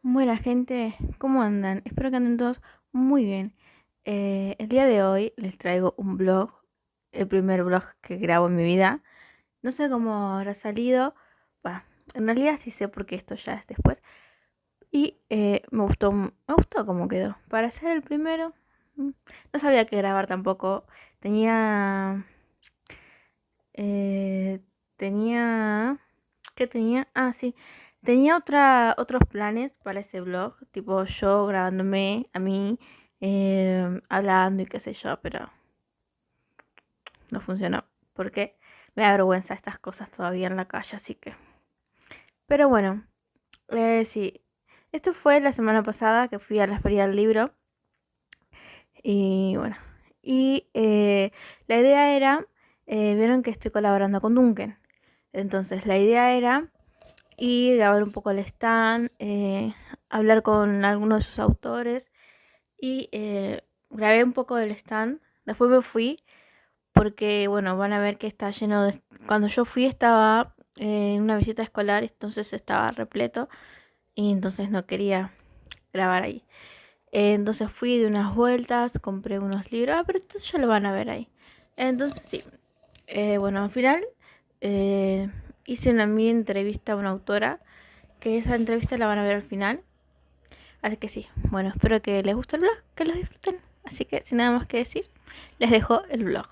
Buena gente, ¿cómo andan? Espero que anden todos muy bien. El día de hoy les traigo un vlog, el primer vlog que grabo en mi vida. No sé cómo habrá salido, bah, en realidad sí sé porque esto ya es después. Y me gustó cómo quedó. Para ser el primero, no sabía qué grabar tampoco. Tenía, eh, tenía ¿Qué tenía? Ah, sí. Tenía otros planes para ese vlog, tipo yo grabándome a mí, hablando y qué sé yo, pero no funcionó. Porque me da vergüenza estas cosas todavía en la calle, así que. Pero bueno, sí. Esto fue la semana pasada que fui a la Feria del Libro. Y bueno. Y la idea era, vieron que estoy colaborando con Duncan. Entonces la idea era y grabar un poco el stand, hablar con algunos de sus autores y grabé un poco del stand. Después me fui porque, bueno, van a ver que está lleno de... Cuando yo fui estaba en una visita escolar, entonces estaba repleto y entonces no quería grabar ahí. Entonces fui de unas vueltas, compré unos libros, pero esto ya lo van a ver ahí. Entonces sí, bueno, al final eh, hice una mini entrevista a una autora que esa entrevista la van a ver al final. Así que sí, bueno, espero que les guste el vlog, que los disfruten. Así que sin nada más que decir, les dejo el vlog.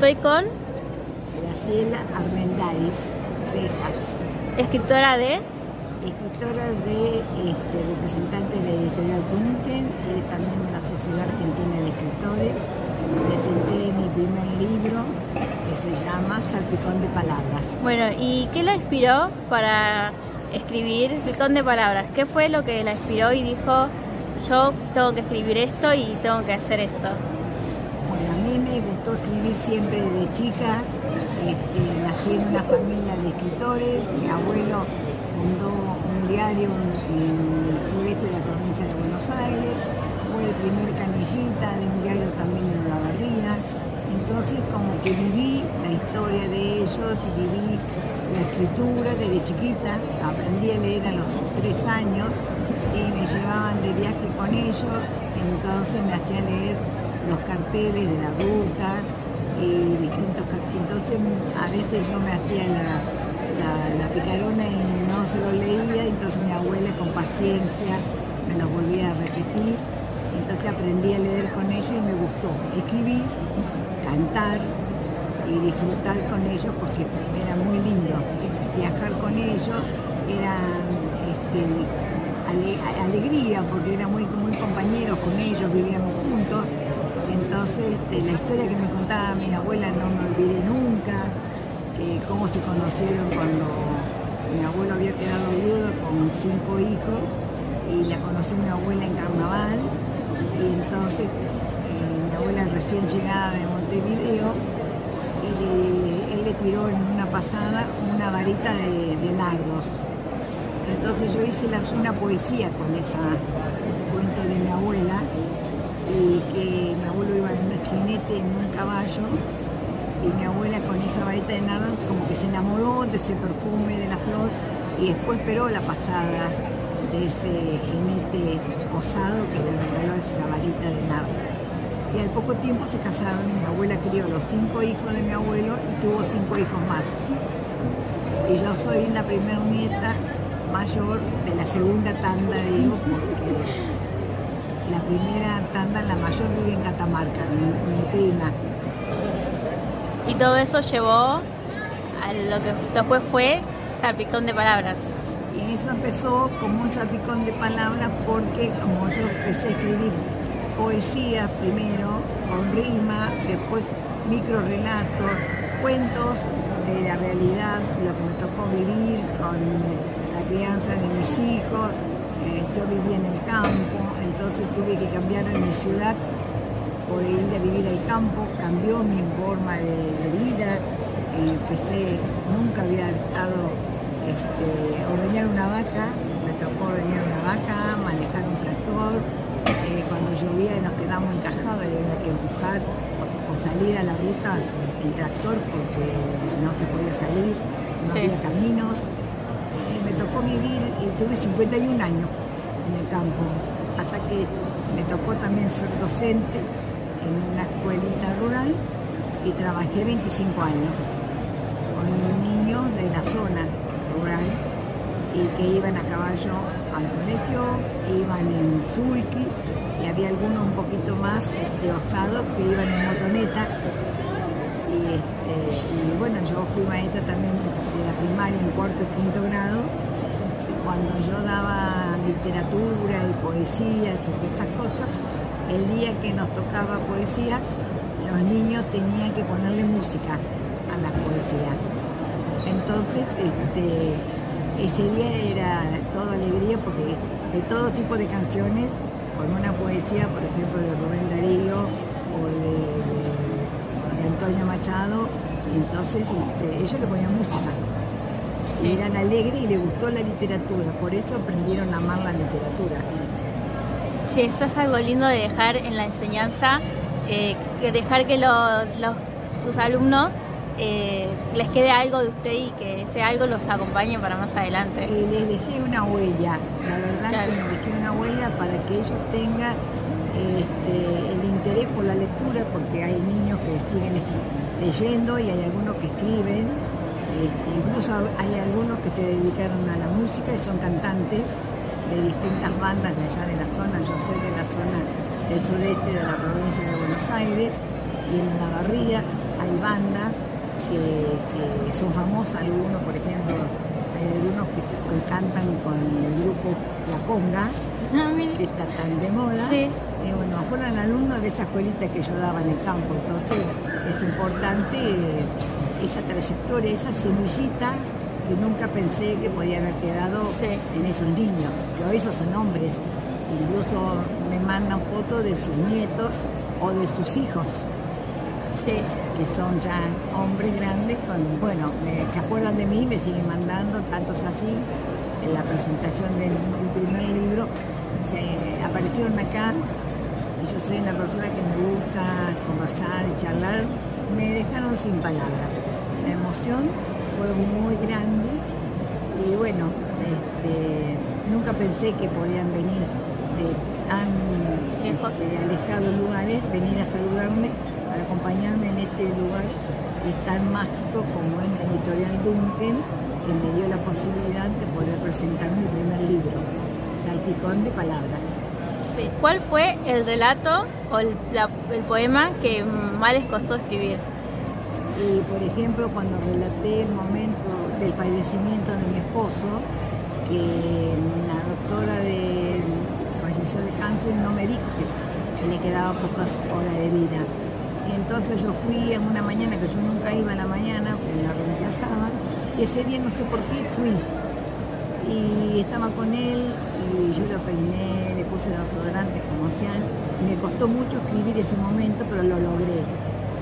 Estoy con Graciela Armendáriz Cesas, escritora de... escritora de representante de la editorial Punten y también de la Sociedad Argentina de Escritores. Presenté mi primer libro que se llama Salpicón de Palabras. Bueno, ¿y qué la inspiró para escribir Picón de Palabras? ¿Qué fue lo que la inspiró y dijo, yo tengo que escribir esto y tengo que hacer esto? Bueno, a mí me gustó escribir siempre desde chica. Nací en una familia de escritores. Mi abuelo fundó un diario en el sureste de la provincia de Buenos Aires. Fue el primer canillita de un diario también en Olavarría. Entonces como que viví la historia de ellos y viví la escritura desde chiquita. Aprendí a leer a los 3 años y me llevaban de viaje con ellos. Entonces me hacía leer los carteles de la ruta y distintos carteles. Entonces a veces yo me hacía la picarona y no se lo leía, entonces mi abuela con paciencia me lo volvía a repetir. Entonces aprendí a leer con ellos y me gustó escribir, cantar y disfrutar con ellos porque era muy lindo. Viajar con ellos era alegría porque era muy compañeros con ellos, vivíamos juntos. Entonces la historia que me contaba mi abuela no me olvidé nunca, cómo se conocieron cuando mi abuelo había quedado viudo con 5 hijos y la conocí mi abuela en carnaval. Y entonces mi abuela recién llegada de Montevideo, él le tiró en una pasada una varita de nardos. Entonces yo hice una poesía con ese cuento de mi abuela, y que mi abuelo iba en un jinete en un caballo y mi abuela con esa varita de nardos como que se enamoró de ese perfume de la flor y después esperó la pasada de ese jinete osado que le regaló esa varita de nardos. Y al poco tiempo se casaron y mi abuela crió los 5 hijos de mi abuelo y tuvo 5 hijos más. Y yo soy la primera nieta mayor de la segunda tanda de hijos porque la primera tanda, la mayor, vive en Catamarca, mi prima. Y todo eso llevó a lo que después fue Salpicón de Palabras. Y eso empezó como un salpicón de palabras porque como yo empecé a escribir poesía primero, con rima, después microrelatos, cuentos de la realidad, lo que me tocó vivir con la crianza de mis hijos. Yo vivía en el campo, entonces tuve que cambiar en mi ciudad por ir a vivir al campo, cambió mi forma de vida. Nunca había estado ordeñar una vaca, me tocó ordeñar una vaca, manejar un tractor. Cuando llovía y nos quedamos encajados y había que empujar o salir a la ruta en tractor porque no se podía salir, no había caminos. Me tocó vivir y tuve 51 años en el campo, hasta que me tocó también ser docente en una escuelita rural y trabajé 25 años con niños de la zona rural y que iban a caballo al colegio, iban en sulky y había algunos un poquito más osados que iban en motoneta. Y bueno, yo fui maestra también de la primaria en 4º y 5º grado. Cuando yo daba literatura y poesía, todas estas cosas, el día que nos tocaba poesías, los niños tenían que ponerle música a las poesías. Entonces, ese día era toda alegría porque de todo tipo de canciones, con una poesía, por ejemplo, de Rubén Darío o de Antonio Machado, entonces ellos le ponían música. Y eran alegres y les gustó la literatura, por eso aprendieron a amar la literatura. Sí, eso es algo lindo de dejar en la enseñanza, dejar que sus alumnos les quede algo de usted y que ese algo los acompañe para más adelante. Les dejé una huella, la verdad que les dejé una huella para que ellos tengan el interés por la lectura, porque hay niños que siguen leyendo y hay algunos que escriben. Incluso hay algunos que se dedicaron a la música y son cantantes de distintas bandas de allá de la zona. Yo soy de la zona del sureste de la provincia de Buenos Aires y en Olavarría. hay bandas que son famosas, algunos, por ejemplo, hay algunos que cantan con el grupo La Conga, que está tan de moda. Sí. Y bueno, fueron alumnos de esa escuelita que yo daba en el campo, entonces es importante esa trayectoria, esa semillita que nunca pensé que podía haber quedado en esos niños, que hoy esos son hombres, incluso me mandan fotos de sus nietos o de sus hijos, que son ya hombres grandes, bueno, se acuerdan de mí, me siguen mandando, tantos así, en la presentación de mi primer libro, aparecieron acá, y yo soy una persona que me gusta conversar y charlar, me dejaron sin palabras. La emoción fue muy grande y bueno, nunca pensé que podían venir de tan alejados lugares, venir a saludarme, para acompañarme en este lugar que es tan mágico como es la editorial Duncan, que me dio la posibilidad de poder presentar mi primer libro, Salpicón de Palabras. Sí. ¿Cuál fue el relato o el poema que más les costó escribir? Y por ejemplo, cuando relaté el momento del fallecimiento de mi esposo, que la doctora falleció de cáncer, no me dijo que le quedaban pocas horas de vida. Y entonces yo fui en una mañana, que yo nunca iba a la mañana, porque la reemplazaba, y ese día no sé por qué fui. Y estaba con él y yo lo peiné, le puse desodorante como hacían. Me costó mucho escribir ese momento, pero lo logré.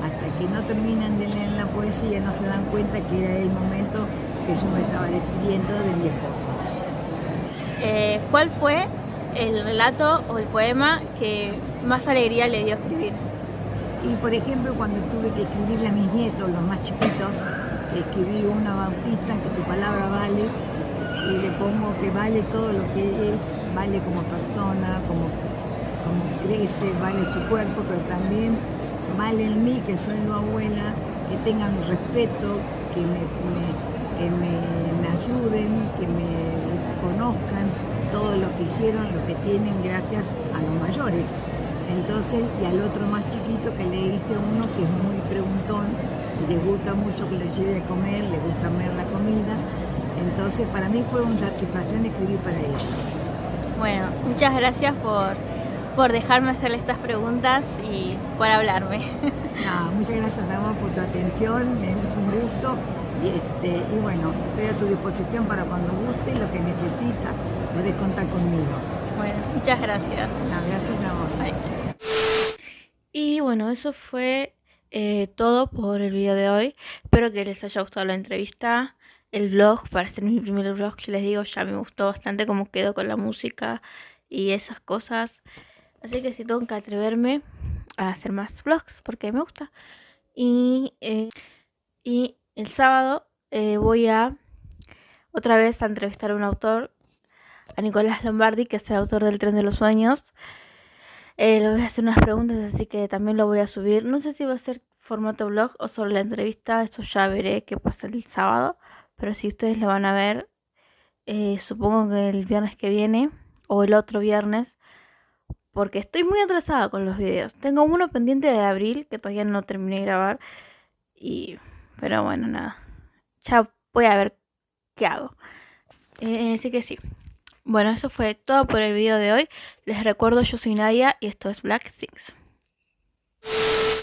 Hasta que no terminan de leer la poesía, no se dan cuenta que era el momento que yo me estaba despidiendo de mi esposo. ¿Cuál fue el relato o el poema que más alegría le dio escribir? Y por ejemplo, cuando tuve que escribirle a mis nietos, los más chiquitos, escribí una bautista, que tu palabra vale, y le pongo que vale todo lo que es, vale como persona, como crece, vale su cuerpo, pero también vale en mí, que soy su abuela, que tengan respeto, que me ayuden, que me conozcan todo lo que hicieron, lo que tienen gracias a los mayores. Entonces, y al otro más chiquito que le hice uno que es muy preguntón y le gusta mucho que le lleve a comer, le gusta ver la comida. Entonces, para mí fue una satisfacción escribir para ellos. Bueno, muchas gracias por dejarme hacerle estas preguntas y por hablarme. No, muchas gracias a vos por tu atención, es un gusto. Y bueno, estoy a tu disposición para cuando guste, lo que necesitas, podés contar conmigo. Bueno, muchas gracias. No, gracias a vos. Bye. Y bueno, eso fue todo por el video de hoy. Espero que les haya gustado la entrevista. El vlog, para ser mi primer vlog, les digo, ya me gustó bastante cómo quedó con la música y esas cosas. Así que sí tengo que atreverme a hacer más vlogs porque me gusta. Y el sábado voy a otra vez a entrevistar a un autor, a Nicolás Lombardi, que es el autor del Tren de los Sueños. Le voy a hacer unas preguntas, así que también lo voy a subir. No sé si va a ser formato vlog o solo la entrevista, eso ya veré qué pasa el sábado. Pero si ustedes lo van a ver, supongo que el viernes que viene o el otro viernes, porque estoy muy atrasada con los videos. Tengo uno pendiente de abril que todavía no terminé de grabar, pero bueno, nada. Ya voy a ver qué hago. Así que sí. Bueno, eso fue todo por el video de hoy. Les recuerdo, yo soy Nadia y esto es Black Things.